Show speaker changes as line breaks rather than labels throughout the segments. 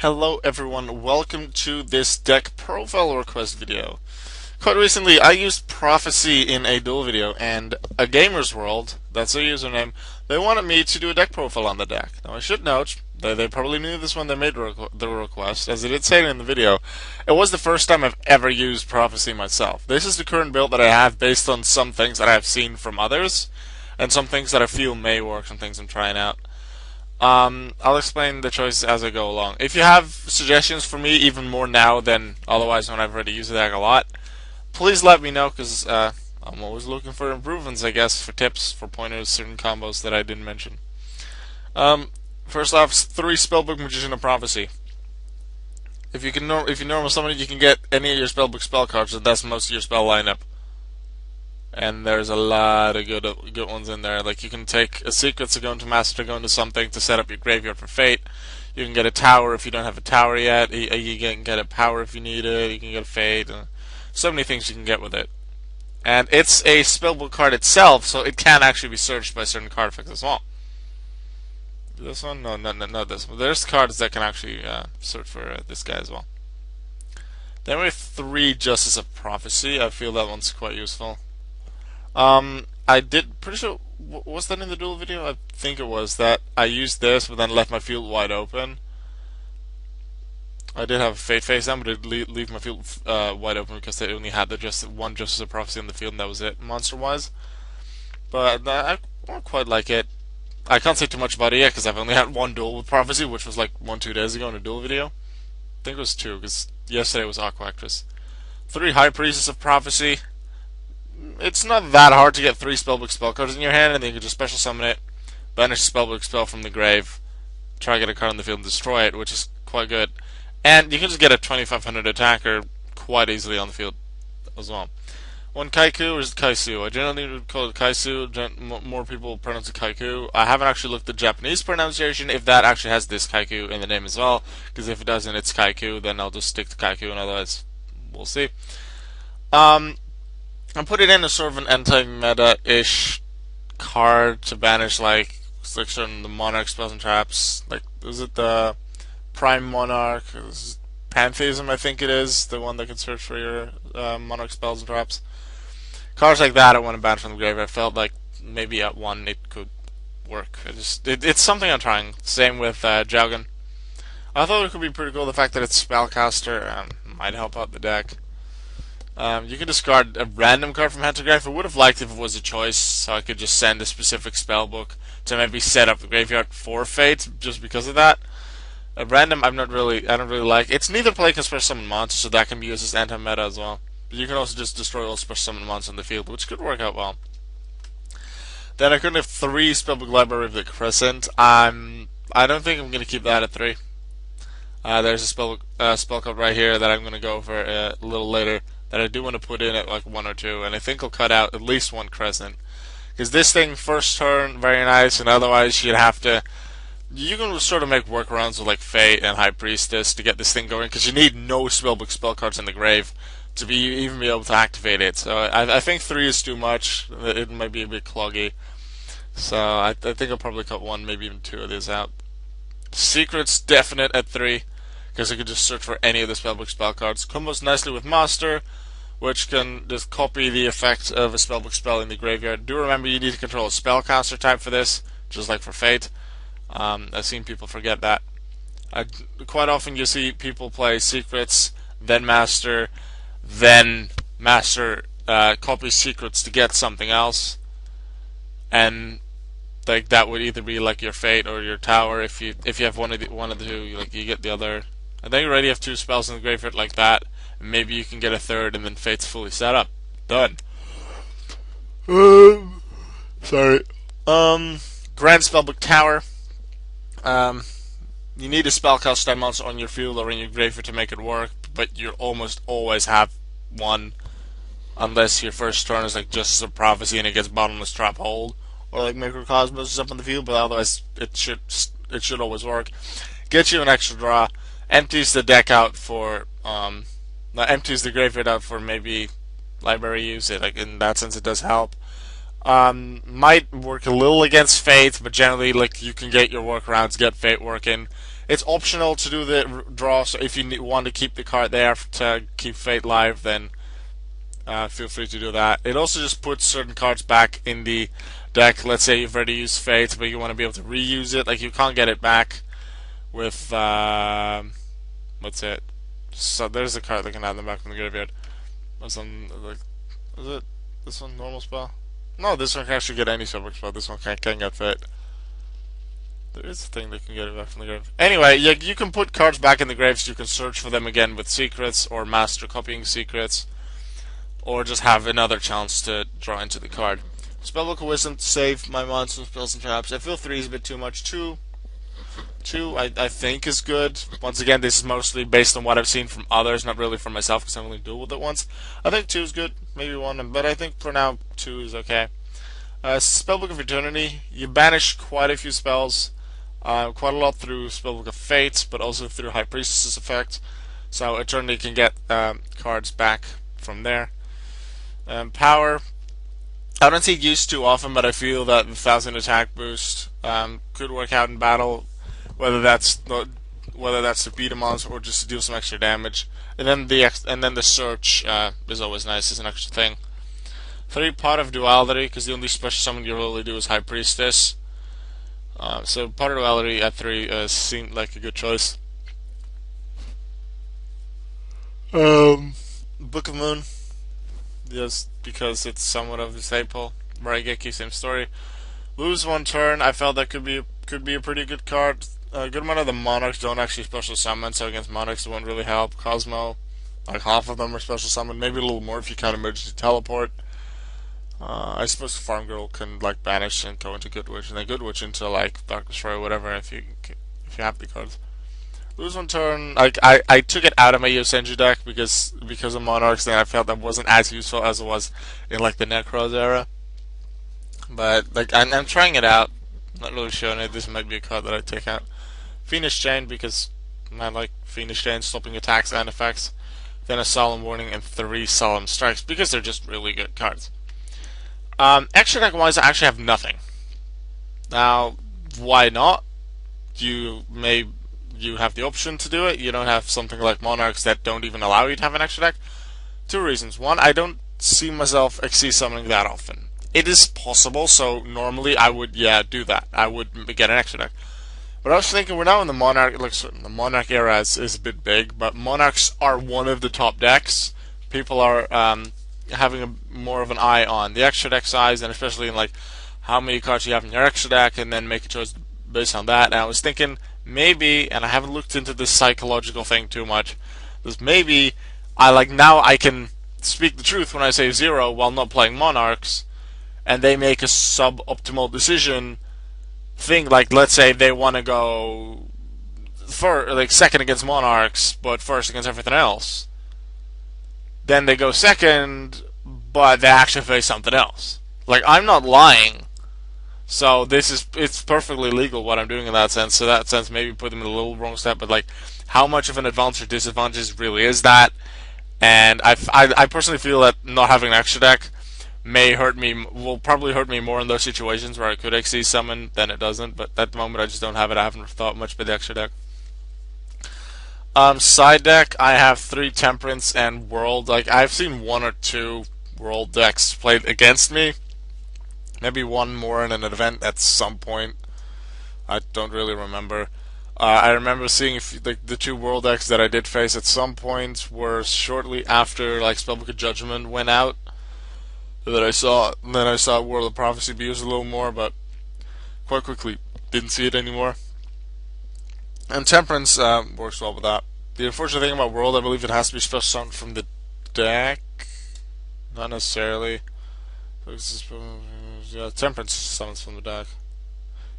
Hello everyone, welcome to this deck profile request video. Quite recently I used Prophecy in a duel video, and a GamersWorld, that's their username, they wanted me to do a deck profile on the deck. Now I should note, they probably knew this when they made the request, as they did say in the video. It was the first time I've ever used Prophecy myself. This is the current build that I have based on some things that I've seen from others, and some things that I feel may work, some things I'm trying out. I'll explain the choices as I go along. If you have suggestions for me, even more now than otherwise when I've already used the deck a lot, please let me know, because I'm always looking for improvements, I guess, for tips, for pointers, certain combos that I didn't mention. First off, 3 Spellbook Magician of Prophecy. If you normal summon it, you can get any of your Spellbook spell cards, and that's most of your spell lineup. And there's a lot of good ones in there. Like, you can take a secret to go into master, to go into something, to set up your graveyard for fate. You can get a tower if you don't have a tower yet. You can get a power if you need it. You can get a fate. So many things you can get with it. And it's a spellbook card itself, so it can actually be searched by certain card effects as well. This one? No, not this one. There's cards that can actually search for this guy as well. Then we have 3 Justice of Prophecy. I feel that one's quite useful. I did, pretty sure, was that in the duel video? I think it was, that I used this, but then left my field wide open. I did have a Fate face down, but I did leave my field wide open because they only had one Justice of Prophecy in the field, and that was it, monster-wise. But I don't quite like it. I can't say too much about it yet, because I've only had one duel with Prophecy, which was like 1-2 days ago in a duel video. I think it was 2, because yesterday was Aqua Actress. 3 High Priestess of Prophecy. It's not that hard to get 3 Spellbook spell cards in your hand, and then you can just special summon it, banish a Spellbook spell from the grave, try to get a card in the field and destroy it, which is quite good. And you can just get a 2500 attacker quite easily on the field as well. 1 Kaiku, or is it Kaisu? I generally would call it Kaisu. More people pronounce it Kaiku. I haven't actually looked at the Japanese pronunciation, if that actually has this Kaiku in the name as well, because if it doesn't, it's Kaiku, then I'll just stick to Kaiku, and otherwise, we'll see. I put it in as sort of an anti-meta-ish card to banish, like, certain the Monarch spells and traps. Like, is it the Prime Monarch? Pantheism, I think it is, the one that can search for your Monarch spells and traps. Cards like that I want to banish from the grave. I felt like maybe at 1 it could work. It's something I'm trying. Same with Jaugen. I thought it could be pretty cool. The fact that it's Spellcaster might help out the deck. You can discard a random card from hand to grave. I would have liked if it was a choice, so I could just send a specific spellbook to maybe set up the graveyard for fate, just because of that. A random, I don't really like. It's neither play can special summon monsters, so that can be used as anti-meta as well. But you can also just destroy all special summon monsters in the field, which could work out well. Then I could have 3 spellbook library of the Crescent. I don't think I'm going to keep that at 3. There's a spell card right here that I'm going to go over a little later, that I do want to put in at like 1 or 2, and I think I'll cut out at least 1 Crescent. Because this thing, first turn, very nice, and otherwise you'd have to... You can sort of make workarounds with like Fate and High Priestess to get this thing going, because you need no spellbook spell cards in the grave to even be able to activate it. So I think 3 is too much. It might be a bit cloggy. So I think I'll probably cut 1, maybe even 2 of these out. Secret's definite at 3, because I could just search for any of the spellbook spell cards. Combos nicely with Master, which can just copy the effect of a spellbook spell in the graveyard. Do remember you need to control a spellcaster type for this, just like for Fate. I've seen people forget that. Quite often you see people play Secrets, then Master, copy Secrets to get something else, and like that would either be like your Fate or your Tower. If you have one of the 2, like you get the other. And then you already have 2 spells in the graveyard like that. And maybe you can get a 3rd, and then Fate's fully set up. Done. Sorry. Grand Spellbook Tower. You need a spellcaster monster on your field or in your graveyard to make it work, but you almost always have 1, unless your first turn is like Justice of Prophecy and it gets Bottomless Trap Hold, or like Microcosmos up on the field. But otherwise, it should always work. Get you an extra draw. Empties the deck out for empties the graveyard out for maybe library use. Like in that sense, it does help. Might work a little against Fate, but generally, like, you can get your workarounds, get Fate working. It's optional to do the draw, so if you want to keep the card there to keep Fate live, then feel free to do that. It also just puts certain cards back in the deck. Let's say you've already used Fate, but you want to be able to reuse it. Like, you can't get it back with, what's it? So there's a card that can add them back from the graveyard. What's on, like, is it this one normal spell? No, this one can actually get any subject spell. This one can get Fate. There is a thing that can get it back from the grave. Anyway, you can put cards back in the graves. You can search for them again with secrets or master copying secrets, or just have another chance to draw into the card. Spellbook of Wisdom to save my monsters from spells and traps. I feel 3 is a bit too much. Two, I think is good. Once again, this is mostly based on what I've seen from others, not really from myself, because I only duel with it once. I think 2 is good, maybe 1, but I think for now 2 is okay. Spellbook of Eternity. You banish quite a few spells. Quite a lot through Spellbook of Fate, but also through High Priestess's effect. So Eternity can get cards back from there. Power. I don't see it used too often, but I feel that the 1,000 attack boost could work out in battle, whether that's to beat a monster or just to deal some extra damage. And then the search is always nice as an extra thing. 3, Pot of Duality, because the only special summon you really do is High Priestess. So Pot of Duality at 3 seemed like a good choice. Book of Moon, yes, because it's somewhat of a staple. Raigeki, same story. Lose 1 turn. I felt that could be a pretty good card. A good amount of the Monarchs don't actually special summon, so against Monarchs it won't really help. Cosmo, like half of them are special summon, maybe a little more if you count emergency teleport. I suppose Farm Girl can like banish and go into Good Witch, and then Good Witch into like Dark Destroyer or whatever if you have the cards. Lose 1 turn. I took it out of my Yosenju deck because of Monarchs, and I felt that wasn't as useful as it was in like the Necros era. But like I'm trying it out. Not really showing it. This might be a card that I take out. Phoenix Chain, because I like Phoenix Chain stopping attacks and effects. Then a Solemn Warning and 3 Solemn Strikes because they're just really good cards. Extra deck wise, I actually have nothing. Now, why not? You have the option to do it. You don't have something like Monarchs that don't even allow you to have an extra deck. 2 reasons. 1, I don't see myself Xyz summoning that often. It is possible, so normally I would do that. I would get an extra deck. But I was thinking, we're now in the Monarch, like the Monarch era is a bit big, but Monarchs are one of the top decks. People are having more of an eye on the extra deck size, and especially in like how many cards you have in your extra deck, and then make a choice based on that. And I was thinking maybe, and I haven't looked into this psychological thing too much, is maybe now I can speak the truth when I say 0 while not playing Monarchs, and they make a suboptimal decision thing. Like, let's say they want to go second against Monarchs, but first against everything else. Then they go second, but they actually face something else. Like, I'm not lying. So it's perfectly legal what I'm doing in that sense. So that sense, maybe put them in a little wrong step, but like, how much of an advantage or disadvantage really is that? And I personally feel that not having an extra deck will probably hurt me more in those situations where I could Xyz summon than it doesn't. But at the moment, I just don't have it. I haven't thought much about the extra deck. Side deck, I have 3 Temperance and World. Like, I've seen 1 or 2 World decks played against me. Maybe 1 more in an event at some point. I don't really remember. I remember seeing the 2 World decks that I did face at some point were shortly after like Spellbook of Judgment went out. Then I saw World of Prophecy be used a little more, but quite quickly didn't see it anymore. And Temperance works well with that. The unfortunate thing about World, I believe it has to be special summoned from the deck. Not necessarily. Yeah, Temperance summons from the deck.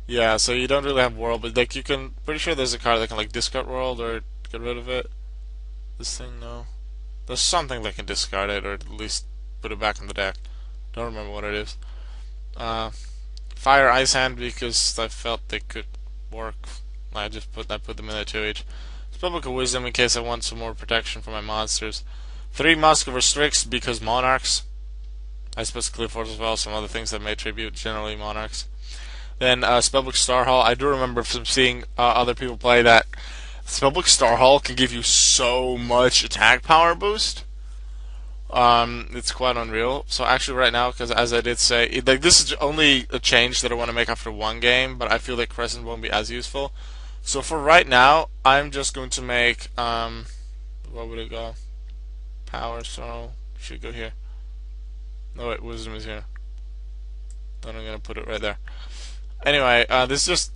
Yeah, so you don't really have World, but like you can. Pretty sure there's a card that can like discard World or get rid of it. This thing, no. There's something that can discard it or at least put it back in the deck. Don't remember what it is. Fire Ice Hand because I felt they could work. I put them in there 2 each. Spellbook of Wisdom in case I want some more protection for my monsters. 3 Mask of Restricts because Monarchs. I suppose Cliff Force as well, some other things that may tribute, generally Monarchs. than Spellbook Star Hall. I do remember from seeing other people play that Spellbook Star Hall can give you so much attack power boost. It's quite unreal. So actually, right now, because as I did say, like this is only a change that I want to make after one game, but I feel that Crescent won't be as useful. So for right now, I'm just going to make what would it go? Power. So should go here. No, wait, Wisdom is here. Then I'm gonna put it right there. Anyway, this is just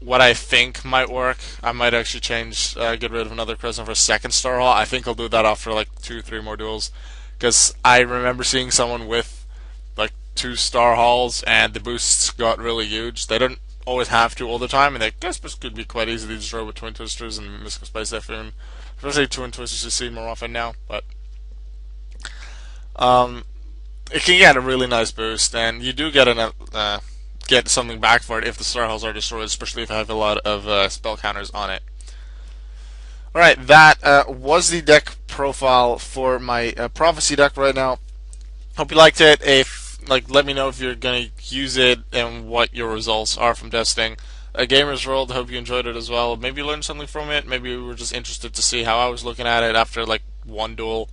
what I think might work. I might actually get rid of another Crescent for a second Star Hall. I think I'll do that after like 2, 3 more duels, because I remember seeing someone with like 2 Star Halls and the boosts got really huge. They don't always have to all the time, and the Guspers could be quite easy to destroy with Twin Twisters and Mystical Spice Typhoon. Especially Twin Twisters you see more often now, but um, it can get a really nice boost, and you do get something back for it if the Star Halls are destroyed, especially if I have a lot of spell counters on it. Alright, that was the deck profile for my Prophecy deck right now. Hope you liked it. If let me know if you're gonna use it and what your results are from testing. GamersWorld, hope you enjoyed it as well. Maybe you learned something from it. Maybe you were just interested to see how I was looking at it after like one duel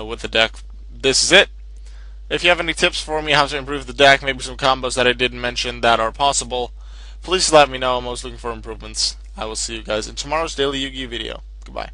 with the deck. This is it. If you have any tips for me how to improve the deck, maybe some combos that I didn't mention that are possible, please let me know. I'm always looking for improvements. I will see you guys in tomorrow's daily Yu-Gi-Oh video. Goodbye.